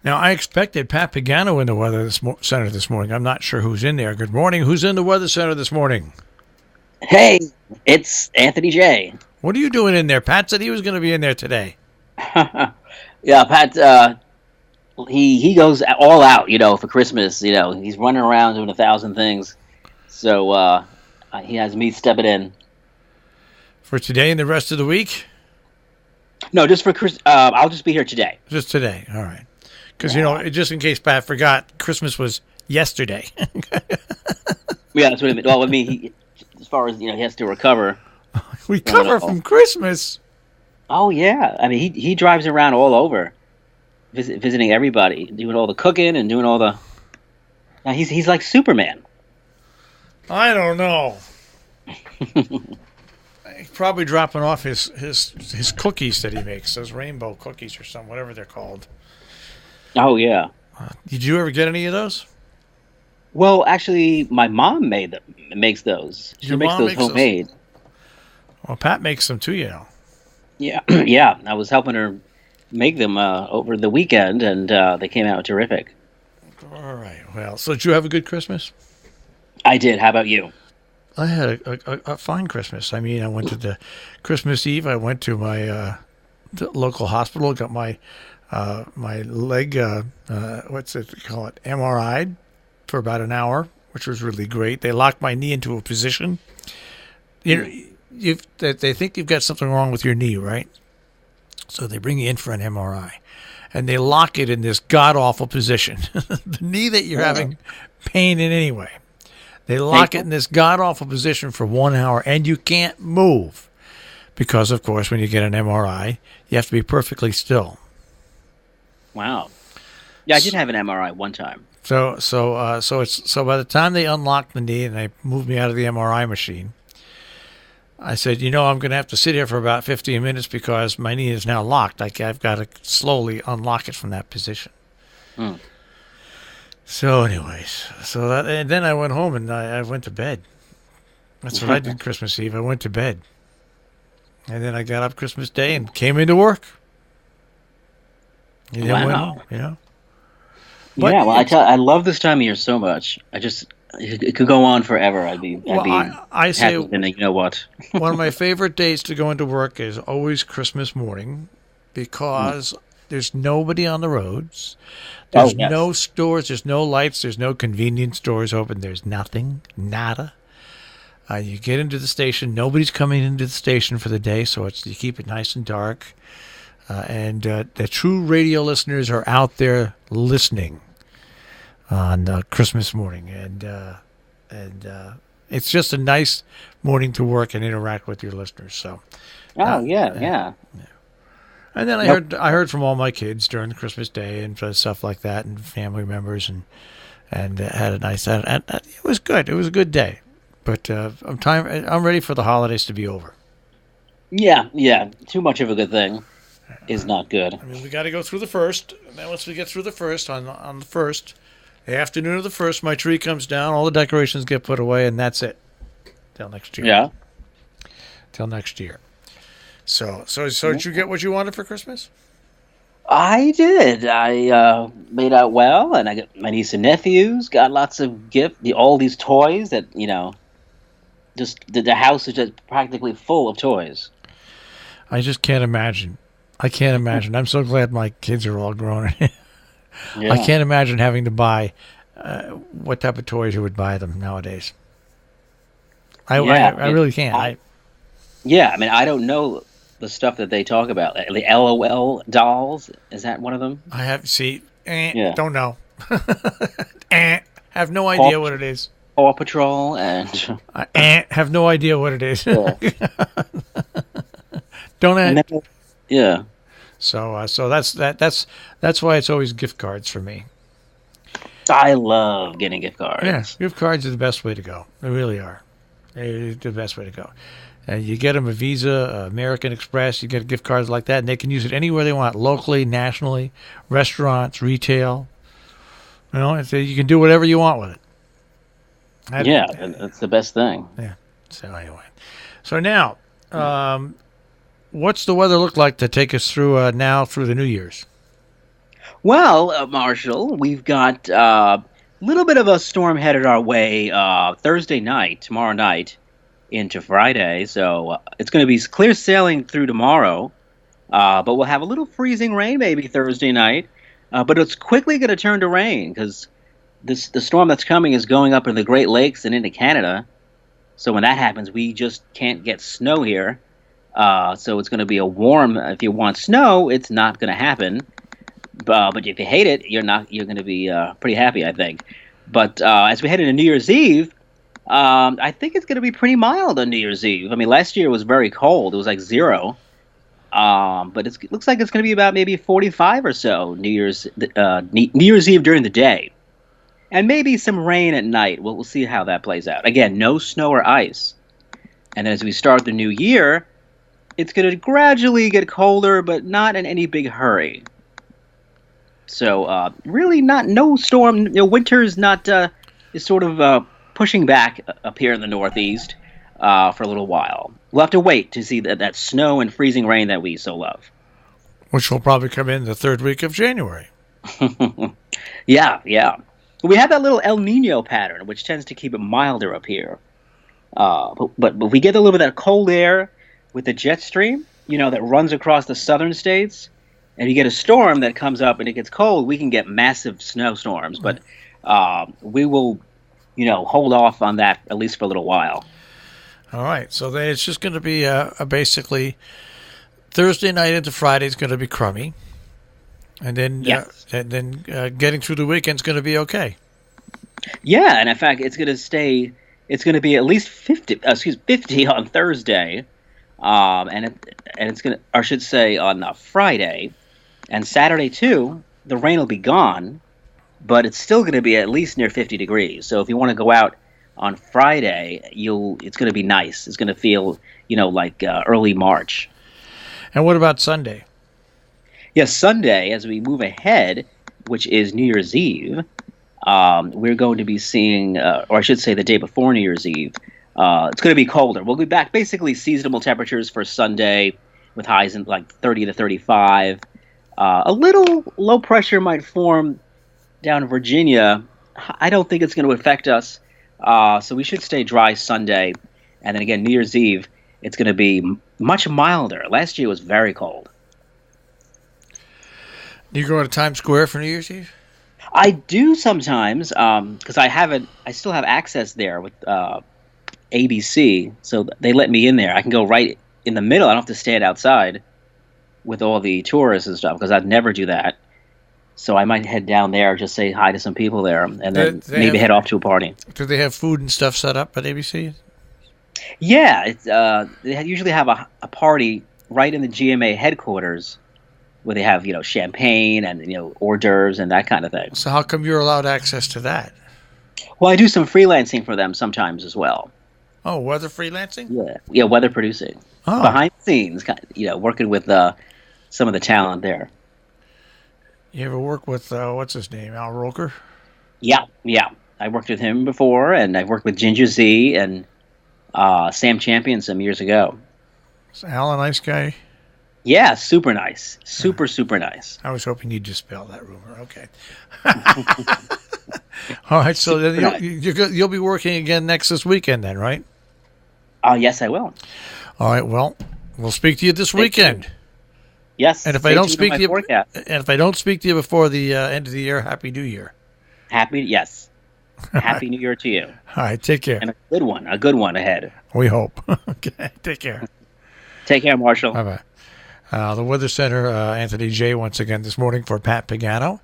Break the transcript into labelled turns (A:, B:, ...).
A: Now, I expected Pat Pagano in the weather center this morning. I'm not sure who's in there. Good morning. Who's in the weather center this morning?
B: Hey, it's Anthony J.
A: What are you doing in there? Pat said he was going to be in there today.
B: Yeah, Pat. He goes all out, for Christmas. He's running around doing 1,000 things. So he has me stepping in.
A: For today and the rest of the week?
B: No, just for Chris. I'll just be here today.
A: Just today. All right. Because,
B: Yeah,
A: just in case Pat forgot, Christmas was yesterday.
B: yeah, that's what I mean. Well, as far as he has to recover.
A: Recover from Christmas.
B: Oh yeah, I mean he drives around all over, visiting everybody, doing all the cooking and doing all the. Now he's like Superman.
A: I don't know. He's probably dropping off his cookies that he makes, those rainbow cookies or something, whatever they're called.
B: Oh yeah.
A: Did you ever get any of those?
B: Well, actually, my mom makes those. She
A: Your
B: makes
A: mom
B: those
A: makes those?
B: homemade.
A: Well, Pat makes them too,
B: Yeah, yeah. I was helping her make them over the weekend, and they came out terrific.
A: All right. Well, so did you have a good Christmas?
B: I did. How about you?
A: I had a fine Christmas. I mean, I went to the Christmas Eve. I went to my the local hospital, got my leg, what's it call it, MRI'd for about an hour, which was really great. They locked my knee into a position. They think you've got something wrong with your knee, right? So they bring you in for an MRI, and they lock it in this god awful position, the knee that you're having pain in anyway. They lock it in this god awful position for 1 hour, and you can't move because, of course, when you get an MRI, you have to be perfectly still.
B: Wow. Yeah, I did have an MRI one time.
A: So by the time they unlocked the knee and they moved me out of the MRI machine, I said, I'm going to have to sit here for about 15 minutes because my knee is now locked. I've got to slowly unlock it from that position.
B: Hmm.
A: So, anyways, and then I went home and I went to bed. That's what I did Christmas Eve. I went to bed, and then I got up Christmas Day and came into work. And then went
B: Wow.
A: home, But
B: Yeah. Well, I love this time of year so much. It could go on forever. I'd be
A: I say
B: happy. And you know what?
A: one of my favorite days to go into work is always Christmas morning because there's nobody on the roads. There's
B: Yes.
A: no stores. There's no lights. There's no convenience stores open. There's nothing. Nada. You get into the station. Nobody's coming into the station for the day, so you keep it nice and dark. And the true radio listeners are out there listening on Christmas morning, and it's just a nice morning to work and interact with your listeners. So,
B: Oh yeah.
A: and then
B: Nope.
A: I heard from all my kids during Christmas Day and stuff like that, and family members, and had a nice. And it was good. It was a good day, but I'm ready for the holidays to be over.
B: Yeah. Too much of a good thing is not good.
A: I mean, we got to go through the first, and then once we get through the first, on the first, the afternoon of the first, my tree comes down, all the decorations get put away, and that's it. Till next year.
B: Yeah.
A: Till next year. So did you get what you wanted for Christmas?
B: I did. I made out well, and I got my niece and nephews got lots of all these toys that just the house is just practically full of toys.
A: I just can't imagine. I can't imagine. I'm so glad my kids are all grown.
B: Yeah.
A: I can't imagine having to buy what type of toys you would buy them nowadays. I really can't.
B: Yeah, I mean, I don't know the stuff that they talk about. The LOL dolls, is that one of them?
A: I have
B: Yeah.
A: don't know. Have no idea what it is.
B: Paw Patrol and
A: Have no idea what it is.
B: yeah.
A: Don't
B: And then- yeah.
A: So that's why it's always gift cards for me.
B: I love getting gift cards.
A: Yeah, gift cards are the best way to go. They really are. They're the best way to go. You get them a Visa, American Express. You get gift cards like that, and they can use it anywhere they want, locally, nationally, restaurants, retail. You can do whatever you want with it.
B: That's the best thing.
A: Yeah. So anyway, now, what's the weather look like to take us through now through the New Year's?
B: Well, Marshall, we've got a little bit of a storm headed our way Thursday night, tomorrow night, into Friday. So it's going to be clear sailing through tomorrow, but we'll have a little freezing rain maybe Thursday night. But it's quickly going to turn to rain because the storm that's coming is going up in the Great Lakes and into Canada. So when that happens, we just can't get snow here. So it's going to be a warm. If you want snow, it's not going to happen. But if you hate it, you're not. You're going to be pretty happy, I think. But as we head into New Year's Eve, I think it's going to be pretty mild on New Year's Eve. I mean, last year was very cold; it was like 0. But it looks like it's going to be about maybe 45 or so New Year's Eve during the day, and maybe some rain at night. We'll see how that plays out. Again, no snow or ice. And then as we start the new year, it's going to gradually get colder, but not in any big hurry. So really, no storm. Winter's not is sort of pushing back up here in the Northeast for a little while. We'll have to wait to see that snow and freezing rain that we so love.
A: Which will probably come in the third week of January.
B: Yeah, yeah. We have that little El Nino pattern, which tends to keep it milder up here. But we get a little bit of that cold air with the jet stream, that runs across the southern states. And you get a storm that comes up and it gets cold, we can get massive snowstorms. But we will, hold off on that at least for a little while.
A: All right. So then it's just going to be basically Thursday night into Friday is going to be crummy. And then,
B: Yes.
A: Getting through the weekend is going to be okay.
B: Yeah, and in fact, it's going to stay. It's going to be at least 50 on Thursday, and it's going to, or I should say, on Friday, and Saturday too. The rain will be gone, but it's still going to be at least near 50 degrees. So if you want to go out on Friday, it's going to be nice. It's going to feel, like early March.
A: And what about Sunday?
B: Yes, Sunday, as we move ahead, which is New Year's Eve, we're going to be seeing, or I should say the day before New Year's Eve, it's going to be colder. We'll be back basically seasonable temperatures for Sunday with highs in like 30 to 35. A little low pressure might form down in Virginia. I don't think it's going to affect us, so we should stay dry Sunday. And then again, New Year's Eve, it's going to be much milder. Last year was very cold.
A: Do you go to Times Square for New Year's Eve?
B: I do sometimes, because I still have access there with ABC, so they let me in there. I can go right in the middle. I don't have to stand outside with all the tourists and stuff, because I'd never do that. So I might head down there, just say hi to some people there, and then maybe head off to a party.
A: Do they have food and stuff set up at ABC?
B: Yeah, they usually have a party right in the GMA headquarters, where they have, champagne and, hors d'oeuvres and that kind of thing.
A: So how come you're allowed access to that?
B: Well, I do some freelancing for them sometimes as well.
A: Oh, weather freelancing?
B: Yeah, weather producing.
A: Oh.
B: Behind the scenes, working with some of the talent there.
A: You ever work with, what's his name, Al Roker?
B: Yeah. I worked with him before, and I worked with Ginger Z and Sam Champion some years ago.
A: Is Al a nice guy?
B: Yeah, super nice. Super nice.
A: I was hoping you'd dispel that rumor. Okay. All right, so then you'll be working again this weekend then, right?
B: Yes, I will.
A: All right, well, we'll speak to you this weekend.
B: Yes.
A: And if I don't speak to you before the end of the year, Happy New Year.
B: Happy New Year to you.
A: All right, take care.
B: And a good one ahead.
A: We hope. Okay, take care.
B: Take care, Marshall.
A: Bye-bye. The Weather Center, Anthony J. once again this morning for Pat Pagano.